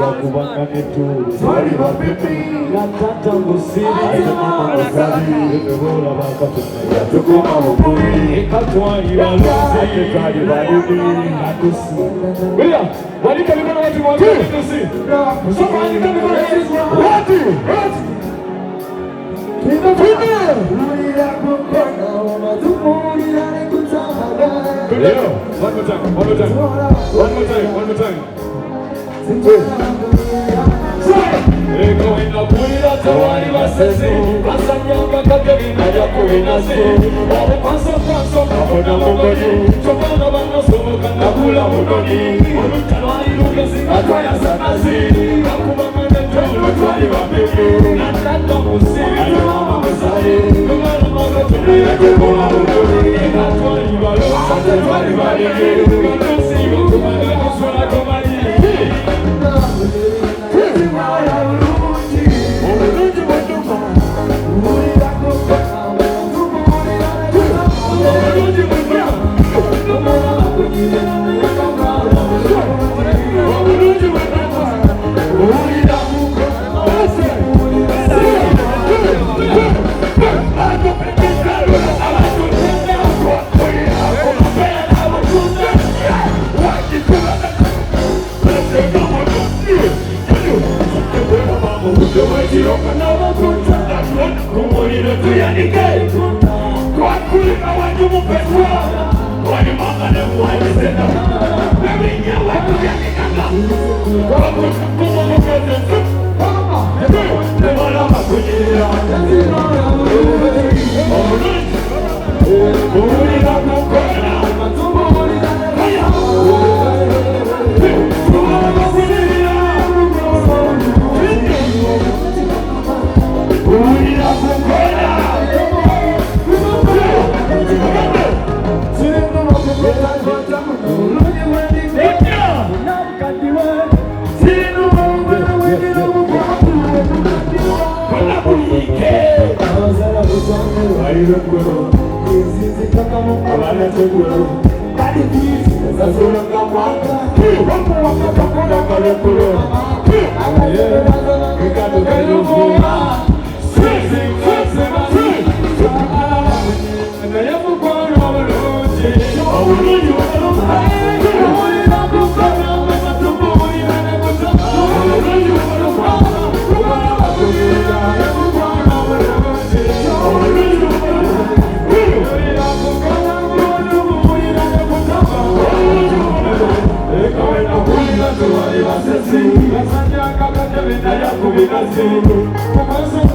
Wakubanga netu twali babibi natata musiri mama osali ebola bakatuna yatukoma mukuli ekatwali baluzi twali babibi natusi bila walika mikono watu mwambie natusi soma walika mikono watu One more time. Ego inapuira tawari basese basanyanga kakebina yakuinase abo paso kabona mongoni chokana bana soboka nakula mongoni olutwali lugezi atwaya sanazi nakubamana tolo twali babibi natata musiri mama musari kumana mama tuli yakubola mongoni atwali balo twali babibi kanasi kumana kusona kumani Sim,